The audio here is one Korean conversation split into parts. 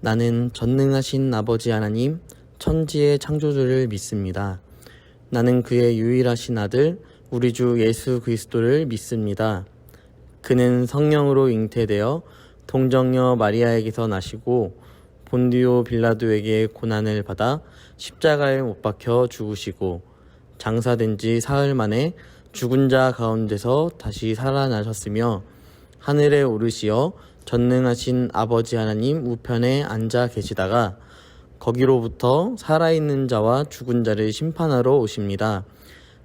나는 전능하신 아버지 하나님, 천지의 창조주를 믿습니다. 나는 그의 유일하신 아들, 우리 주 예수 그리스도를 믿습니다. 그는 성령으로 잉태되어 동정녀 마리아에게서 나시고 본디오 빌라도에게 고난을 받아 십자가에 못 박혀 죽으시고 장사된 지 사흘 만에 죽은 자 가운데서 다시 살아나셨으며 하늘에 오르시어 전능하신 아버지 하나님 우편에 앉아 계시다가 거기로부터 살아있는 자와 죽은 자를 심판하러 오십니다.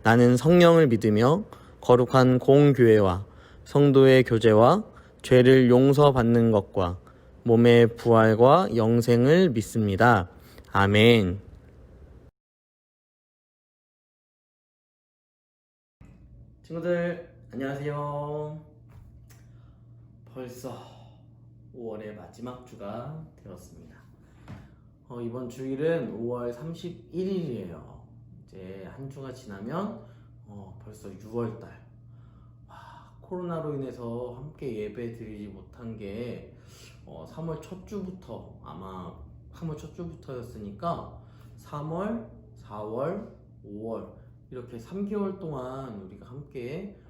나는 성령을 믿으며 거룩한 공교회와 성도의 교제와 죄를 용서받는 것과 몸의 부활과 영생을 믿습니다. 아멘. 친구들 안녕하세요. 벌써 5월의 마지막 주가 되었습니다. 이번 주일은 5월 31일이에요. 이제 한 주가 지나면 벌써 6월달. 코로나로 인해서 함께 예배 드리지 못한 게 3월 첫 주부터, 아마 3월 첫 주부터였으니까 3월, 4월, 5월 이렇게 3개월 동안 우리가 함께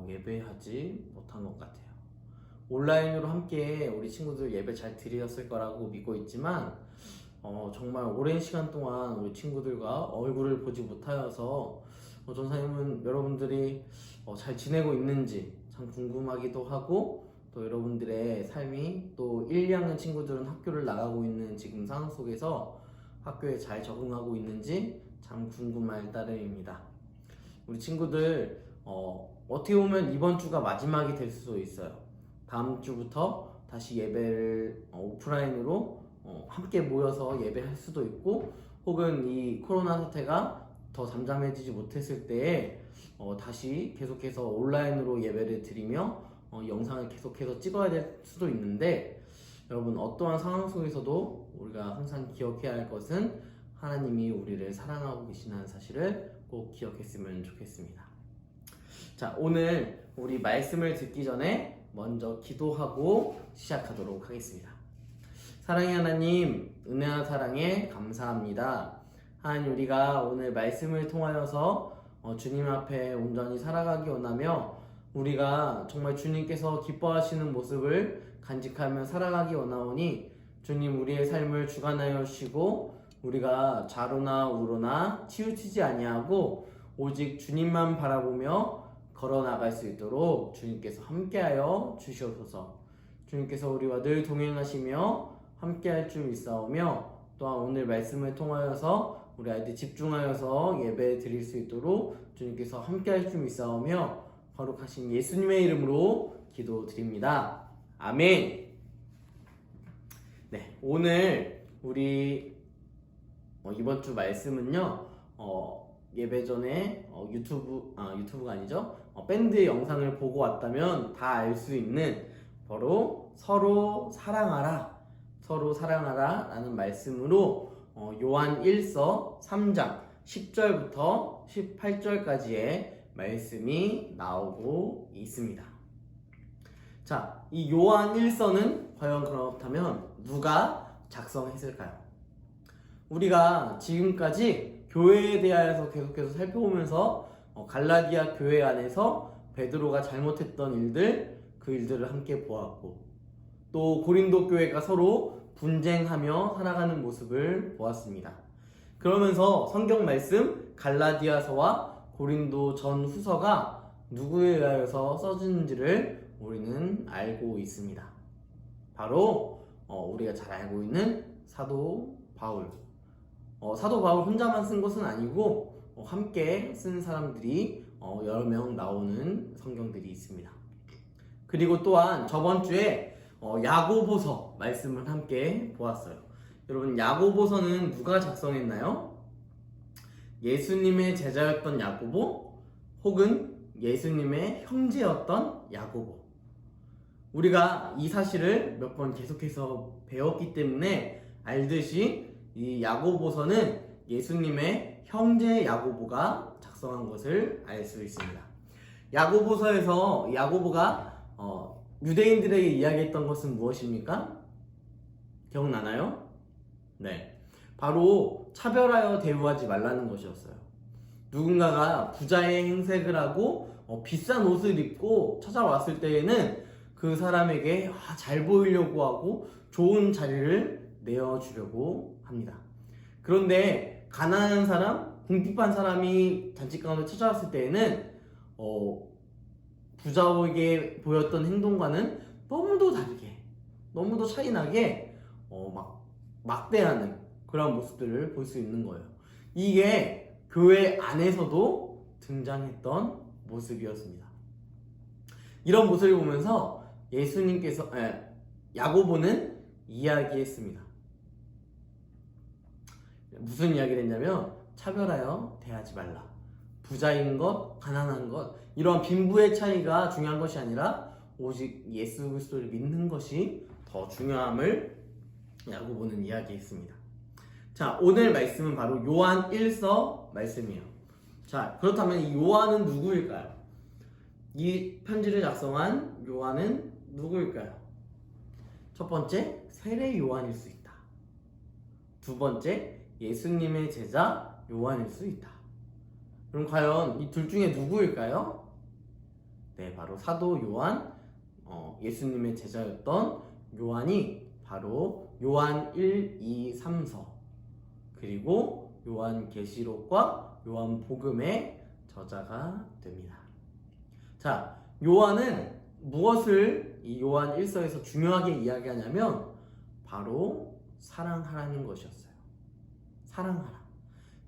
예배하지 못한 것 같아요. 온라인으로 함께 우리 친구들 예배 잘 드렸을 거라고 믿고 있지만 정말 오랜 시간 동안 우리 친구들과 얼굴을 보지 못하여서 전사님은 여러분들이 잘 지내고 있는지 참 궁금하기도 하고, 또 여러분들의 삶이 또 1, 2학년 친구들은 학교를 나가고 있는 지금 상황 속에서 학교에 잘 적응하고 있는지 참 궁금할 따름입니다. 우리 친구들 어떻게 보면 이번 주가 마지막이 될 수도 있어요. 다음 주부터 다시 예배를 오프라인으로 함께 모여서 예배할 수도 있고, 혹은 이 코로나 사태가 더 잠잠해지지 못했을 때에 다시 계속해서 온라인으로 예배를 드리며 영상을 계속해서 찍어야 될 수도 있는데, 여러분 어떠한 상황 속에서도 우리가 항상 기억해야 할 것은 하나님이 우리를 사랑하고 계시는 사실을 꼭 기억했으면 좋겠습니다. 자, 오늘 우리 말씀을 듣기 전에 먼저 기도하고 시작하도록 하겠습니다. 사랑의 하나님, 은혜와 사랑에 감사합니다. 하나님, 우리가 오늘 말씀을 통하여서 주님 앞에 온전히 살아가기 원하며, 우리가 정말 주님께서 기뻐하시는 모습을 간직하며 살아가기 원하오니, 주님 우리의 삶을 주관하여 주시고 우리가 좌로나 우로나 치우치지 아니하고 오직 주님만 바라보며 걸어나갈 수 있도록 주님께서 함께하여 주시옵소서. 주님께서 우리와 늘 동행하시며 함께할 줄 믿사오며, 또한 오늘 말씀을 통하여서 우리 아이들 집중하여서 예배 드릴 수 있도록 주님께서 함께할 줄 믿사오며 거룩하신 예수님의 이름으로 기도드립니다. 아멘. 네, 오늘 우리 이번 주 말씀은요, 예배 전에 유튜브가 아니죠, 밴드 영상을 보고 왔다면 다 알 수 있는 바로 서로 사랑하라 라는 말씀으로 요한 1서 3장 10절부터 18절까지의 말씀이 나오고 있습니다. 자, 이 요한 1서는 과연 그렇다면 누가 작성했을까요? 우리가 지금까지 교회에 대하여서 계속해서 살펴보면서 갈라디아 교회 안에서 베드로가 잘못했던 일들, 그 일들을 함께 보았고, 또 고린도 교회가 서로 분쟁하며 살아가는 모습을 보았습니다. 그러면서 성경 말씀 갈라디아서와 고린도 전 후서가 누구에 의하여서 써진지를 우리는 알고 있습니다. 바로 우리가 잘 알고 있는 사도 바울. 사도 바울 혼자만 쓴 것은 아니고 함께 쓴 사람들이 여러 명 나오는 성경들이 있습니다. 그리고 또한 저번 주에 야고보서 말씀을 함께 보았어요. 여러분, 야고보서는 누가 작성했나요? 예수님의 제자였던 야고보, 혹은 예수님의 형제였던 야고보. 우리가 이 사실을 몇 번 계속해서 배웠기 때문에 알듯이 이 야고보서는 예수님의 형제 야고보가 작성한 것을 알 수 있습니다. 야고보서에서 야고보가 유대인들에게 이야기했던 것은 무엇입니까? 기억나나요? 네, 바로 차별하여 대우하지 말라는 것이었어요. 누군가가 부자의 행색을 하고 비싼 옷을 입고 찾아왔을 때에는 그 사람에게 잘 보이려고 하고 좋은 자리를 내어주려고 합니다. 그런데 가난한 사람, 궁핍한 사람이 잔치 가운데 찾아왔을 때에는 부자에게 보였던 행동과는 너무도 다르게, 너무도 차이나게 막대하는 그런 모습들을 볼 수 있는 거예요. 이게 교회 안에서도 등장했던 모습이었습니다. 이런 모습을 보면서 예수님께서 야고보는 이야기했습니다. 무슨 이야기를 했냐면 차별하여 대하지 말라. 부자인 것, 가난한 것, 이러한 빈부의 차이가 중요한 것이 아니라 오직 예수 그리스도를 믿는 것이 더 중요함을 야고보는 이야기했습니다. 자, 오늘 말씀은 바로 요한 1서 말씀이에요. 자, 그렇다면 이 요한은 누구일까요? 이 편지를 작성한 요한은 누구일까요? 첫 번째, 세례 요한일 수 있다. 두 번째, 예수님의 제자 요한일 수 있다. 그럼 과연 이 둘 중에 누구일까요? 네, 바로 사도 요한, 예수님의 제자였던 요한이 바로 요한 1, 2, 3서 그리고 요한 계시록과 요한 복음의 저자가 됩니다. 자, 요한은 무엇을 이 요한 1서에서 중요하게 이야기하냐면 바로 사랑하라는 것이었어요. 사랑하라.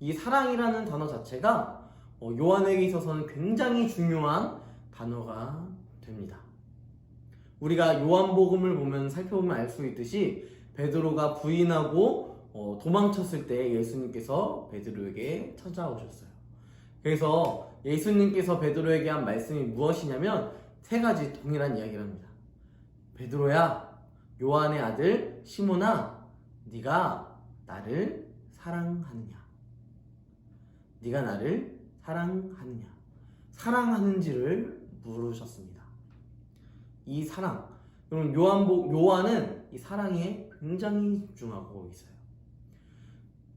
이 사랑이라는 단어 자체가 요한에게 있어서는 굉장히 중요한 단어가 됩니다. 우리가 요한복음을 보면 살펴보면 알 수 있듯이 베드로가 부인하고 도망쳤을 때 예수님께서 베드로에게 찾아오셨어요. 그래서 예수님께서 베드로에게 한 말씀이 무엇이냐면 세 가지 동일한 이야기를 합니다. 베드로야, 요한의 아들 시몬아, 네가 나를 사랑하느냐? 네가 나를 사랑하느냐? 사랑하는지를 물으셨습니다. 이 사랑, 그럼 요한은 이 사랑에 굉장히 집중하고 있어요.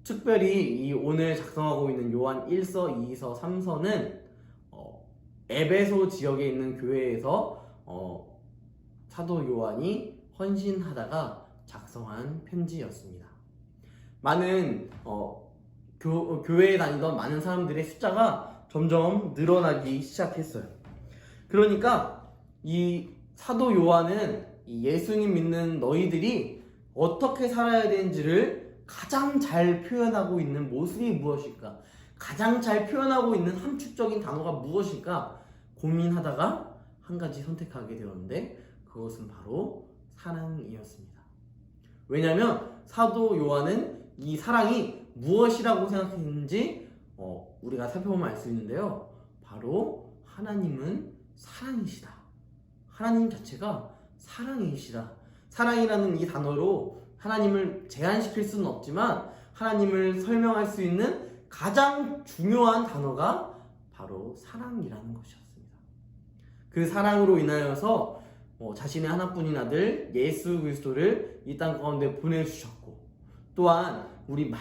특별히 이 오늘 작성하고 있는 요한 1서, 2서, 3서는 에베소 지역에 있는 교회에서 사도 요한이 헌신하다가 작성한 편지였습니다. 많은 교회에 다니던 많은 사람들의 숫자가 점점 늘어나기 시작했어요. 그러니까 이 사도 요한은 이 예수님 믿는 너희들이 어떻게 살아야 되는지를 가장 잘 표현하고 있는 모습이 무엇일까? 가장 잘 표현하고 있는 함축적인 단어가 무엇일까? 고민하다가 한 가지 선택하게 되었는데 그것은 바로 사랑이었습니다. 왜냐하면 사도 요한은 이 사랑이 무엇이라고 생각했는지 우리가 살펴보면 알 수 있는데요. 바로 하나님은 사랑이시다. 하나님 자체가 사랑이시다. 사랑이라는 이 단어로 하나님을 제한시킬 수는 없지만 하나님을 설명할 수 있는 가장 중요한 단어가 바로 사랑이라는 것이었습니다. 그 사랑으로 인하여서 자신의 하나뿐인 아들 예수 그리스도를 이 땅 가운데 보내주셨고 또한 우리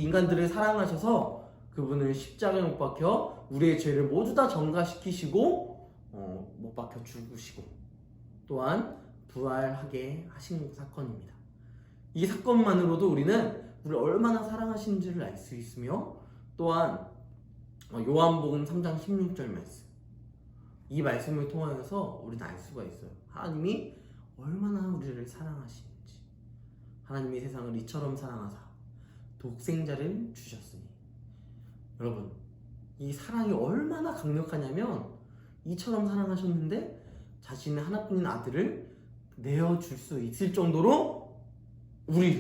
인간들을 사랑하셔서 그분을 십자가에 못 박혀 우리의 죄를 모두 다 전가시키시고 못 박혀 죽으시고 또한 부활하게 하신 사건입니다. 이 사건만으로도 우리를 얼마나 사랑하시는지를 알 수 있으며 또한 요한복음 3장 16절 말씀 이 말씀을 통하여서 우리는 알 수가 있어요. 하나님이 얼마나 우리를 사랑하시는지. 하나님이 세상을 이처럼 사랑하사 독생자를 주셨으니. 여러분, 이 사랑이 얼마나 강력하냐면 이처럼 사랑하셨는데 자신의 하나뿐인 아들을 내어줄 수 있을 정도로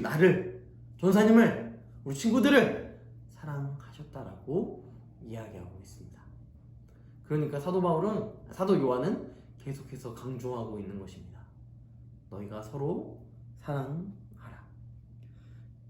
나를, 전사님을, 우리 친구들을 사랑하셨다라고 이야기하고 있습니다. 그러니까 사도 요한은 계속해서 강조하고 있는 것입니다. 너희가 서로 사랑하라.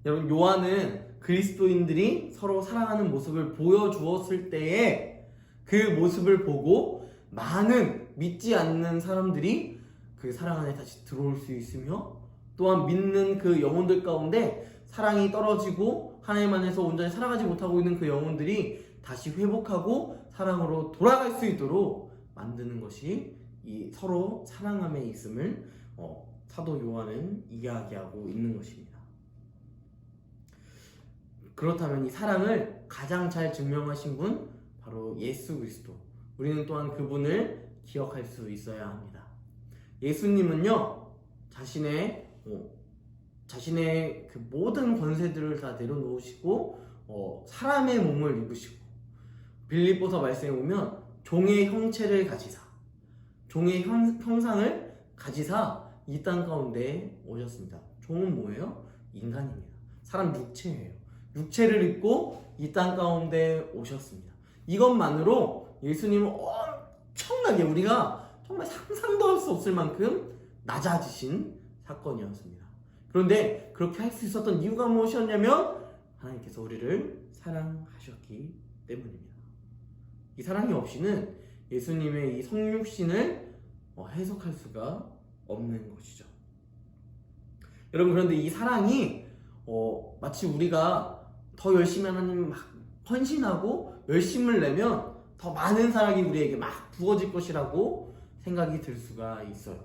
여러분, 요한은 그리스도인들이 서로 사랑하는 모습을 보여주었을 때에 그 모습을 보고 많은 믿지 않는 사람들이 그 사랑 안에 다시 들어올 수 있으며 또한 믿는 그 영혼들 가운데 사랑이 떨어지고 하나님 안에서 온전히 살아가지 못하고 있는 그 영혼들이 다시 회복하고 사랑으로 돌아갈 수 있도록 만드는 것이 이 서로 사랑함에 있음을 사도 요한은 이야기하고 있는 것입니다. 그렇다면 이 사랑을 가장 잘 증명하신 분 바로 예수 그리스도. 우리는 또한 그분을 기억할 수 있어야 합니다. 예수님은요 자신의 그 모든 권세들을 다 내려놓으시고 사람의 몸을 입으시고 빌립보서 말씀에 보면 종의 형체를 가지사 종의 형상을 가지사 이 땅 가운데 오셨습니다. 종은 뭐예요? 인간입니다. 사람 육체예요. 육체를 입고 이 땅 가운데 오셨습니다. 이것만으로 예수님은 엄청나게 우리가 정말 상상도 할 수 없을 만큼 낮아지신 사건이었습니다. 그런데 그렇게 할 수 있었던 이유가 무엇이었냐면 하나님께서 우리를 사랑하셨기 때문입니다. 이 사랑이 없이는 예수님의 이 성육신을 해석할 수가 없는 것이죠. 여러분, 그런데 이 사랑이 마치 우리가 더 열심히 하나님 막 헌신하고 열심을 내면 더 많은 사랑이 우리에게 막 부어질 것이라고 생각이 들 수가 있어요.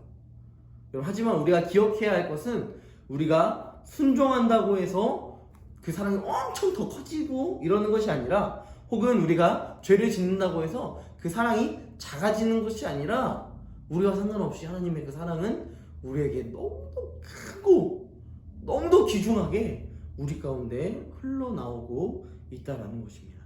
여러분, 하지만 우리가 기억해야 할 것은 우리가 순종한다고 해서 그 사랑이 엄청 더 커지고 이러는 것이 아니라, 혹은 우리가 죄를 짓는다고 해서 그 사랑이 작아지는 것이 아니라, 우리와 상관없이 하나님의 그 사랑은 우리에게 너무도 크고 너무도 귀중하게 우리 가운데 흘러나오고 있다는 것입니다.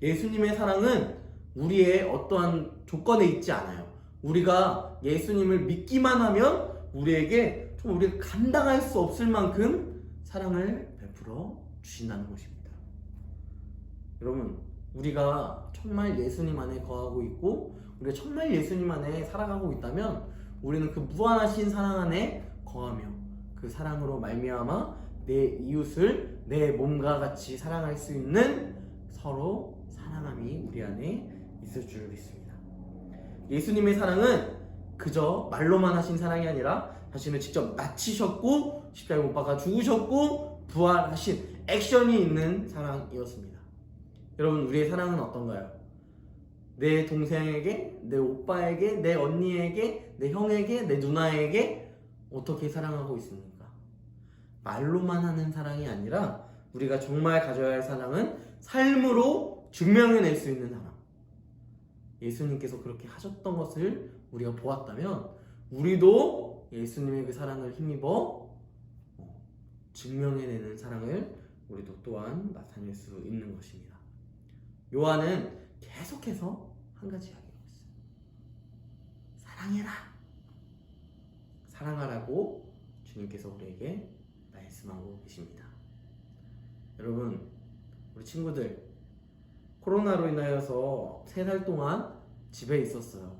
예수님의 사랑은 우리의 어떠한 조건에 있지 않아요. 우리가 예수님을 믿기만 하면 우리에게 우리가 감당할 수 없을 만큼 사랑을 베풀어 주신다는 것입니다. 여러분, 우리가 정말 예수님 안에 거하고 있고 우리가 정말 예수님 안에 살아가고 있다면 우리는 그 무한하신 사랑 안에 거하며 그 사랑으로 말미암아 내 이웃을 내 몸과 같이 사랑할 수 있는 서로 사랑함이 우리 안에 있을 줄 믿습니다. 예수님의 사랑은 그저 말로만 하신 사랑이 아니라 자신을 직접 바치셨고 십자가에 못 박아 죽으셨고 부활하신 액션이 있는 사랑이었습니다. 여러분, 우리의 사랑은 어떤가요? 내 동생에게, 내 오빠에게, 내 언니에게, 내 형에게, 내 누나에게 어떻게 사랑하고 있습니까? 말로만 하는 사랑이 아니라 우리가 정말 가져야 할 사랑은 삶으로 증명해낼 수 있는 사랑. 예수님께서 그렇게 하셨던 것을 우리가 보았다면 우리도 예수님의 그 사랑을 힘입어 증명해내는 사랑을 우리도 또한 나타낼 수 있는 것입니다. 요한은 계속해서 한 가지 이야기하고 있어요. 사랑해라. 사랑하라고 주님께서 우리에게 말씀하고 계십니다. 여러분, 우리 친구들 코로나로 인하여서 3달 동안 집에 있었어요.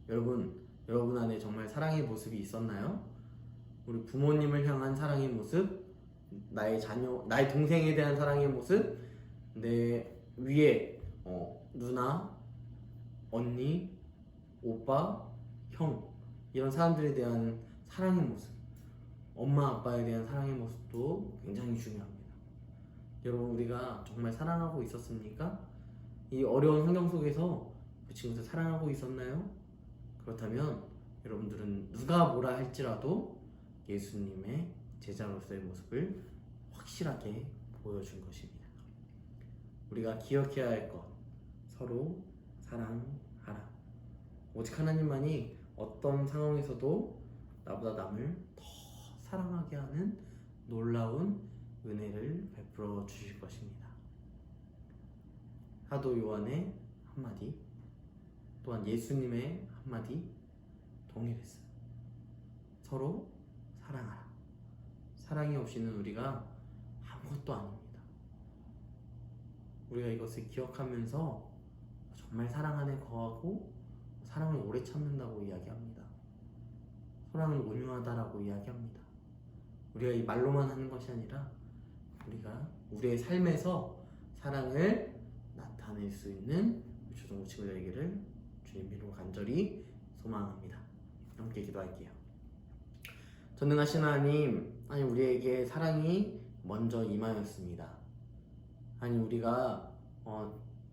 여러분 안에 정말 사랑의 모습이 있었나요? 우리 부모님을 향한 사랑의 모습, 나의 자녀, 나의 동생에 대한 사랑의 모습, 내 위에 누나, 언니, 오빠, 형, 이런 사람들에 대한 사랑의 모습, 엄마, 아빠에 대한 사랑의 모습도 굉장히 중요합니다. 여러분, 우리가 정말 사랑하고 있었습니까? 이 어려운 환경 속에서 그 친구들 사랑하고 있었나요? 그렇다면 여러분들은 누가 뭐라 할지라도 예수님의 제자로서의 모습을 확실하게 보여준 것입니다. 우리가 기억해야 할 것, 서로 사랑하라. 오직 하나님만이 어떤 상황에서도 나보다 남을 더 사랑하게 하는 놀라운 은혜를 베풀어 주실 것입니다. 사도 요한의 한마디, 또한 예수님의 한마디 동일했어요. 서로 사랑하라. 사랑이 없이는 우리가 아무것도 아닙니다. 우리가 이것을 기억하면서 정말 사랑 안에 거하고 사랑을 오래 참는다고 이야기합니다. 사랑은 온유하다라고 이야기합니다. 우리가 이 말로만 하는 것이 아니라 우리가 우리의 삶에서 사랑을 나타낼 수 있는 초등부 친구들 되기를 주님 이름으로 간절히 소망합니다. 함께 기도할게요. 전능하신 하나님, 우리에게 사랑이 먼저 임하였습니다. 우리가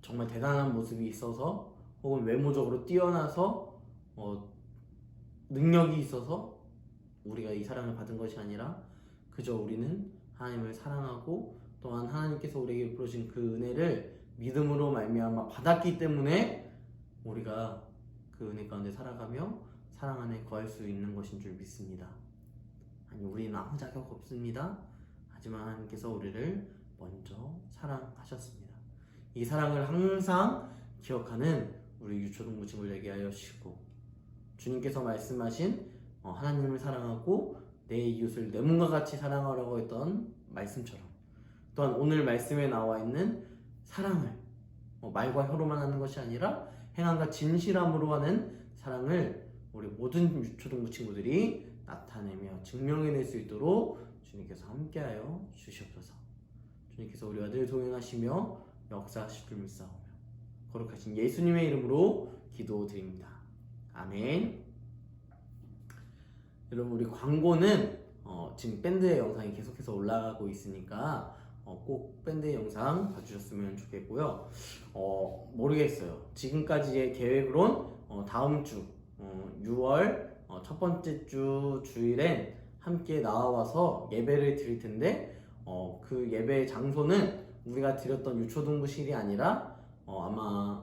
정말 대단한 모습이 있어서 혹은 외모적으로 뛰어나서 능력이 있어서 우리가 이 사랑을 받은 것이 아니라 그저 우리는 하나님을 사랑하고 또한 하나님께서 우리에게 부르신 그 은혜를 믿음으로 말미암아 받았기 때문에 우리가 그 은혜 가운데 살아가며 사랑 안에 거할 수 있는 것인 줄 믿습니다. 우리는 아무 자격 없습니다. 하지만 하나님께서 우리를 먼저 사랑하셨습니다. 이 사랑을 항상 기억하는 우리 유초동부 친구를 되게 하여 주시고, 주님께서 말씀하신 하나님을 사랑하고 내 이웃을 내 몸과 같이 사랑하라고 했던 말씀처럼, 또한 오늘 말씀에 나와 있는 사랑을 말과 혀로만 하는 것이 아니라 행함과 진실함으로 하는 사랑을 우리 모든 유초동부 친구들이 나타내며 증명해낼 수 있도록 주님께서 함께하여 주시옵소서. 주님께서 우리와 늘 동행하시며 역사하실 줄 믿사오며 거룩하신 예수님의 이름으로 기도드립니다. 아멘. 여러분, 우리 광고는 지금 밴드의 영상이 계속해서 올라가고 있으니까 꼭 밴드의 영상 봐주셨으면 좋겠고요. 모르겠어요. 지금까지의 계획으론 다음 주 6월 첫 번째 주 주일엔 함께 나와서 예배를 드릴 텐데 그 예배 장소는 우리가 드렸던 유초등부실이 아니라 아마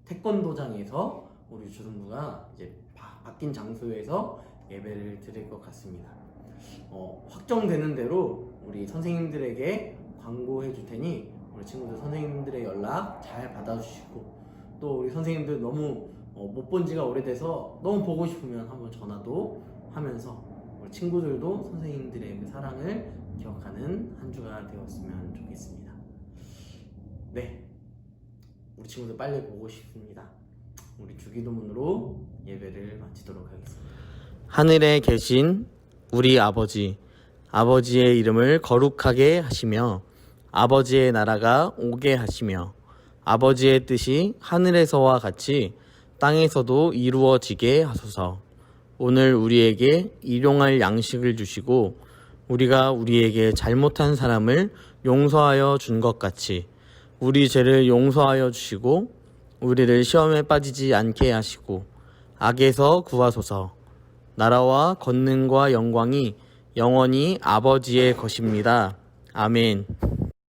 태권도장에서 우리 유초등부가 이제 바뀐 장소에서 예배를 드릴 것 같습니다. 확정되는 대로 우리 선생님들에게 광고해 줄 테니 우리 친구들 선생님들의 연락 잘 받아주시고, 또 우리 선생님들 너무 못 본 지가 오래돼서 너무 보고 싶으면 한번 전화도 하면서 우리 친구들도 선생님들의 그 사랑을 기억하는 한 주가 되었으면 좋겠습니다. 네, 우리 친구들 빨리 보고 싶습니다. 우리 주기도문으로 예배를 마치도록 하겠습니다. 하늘에 계신 우리 아버지, 아버지의 이름을 거룩하게 하시며 아버지의 나라가 오게 하시며 아버지의 뜻이 하늘에서와 같이 땅에서도 이루어지게 하소서. 오늘 우리에게 일용할 양식을 주시고 우리가 우리에게 잘못한 사람을 용서하여 준 것 같이 우리 죄를 용서하여 주시고 우리를 시험에 빠지지 않게 하시고 악에서 구하소서. 나라와 권능과 영광이 영원히 아버지의 것입니다. 아멘.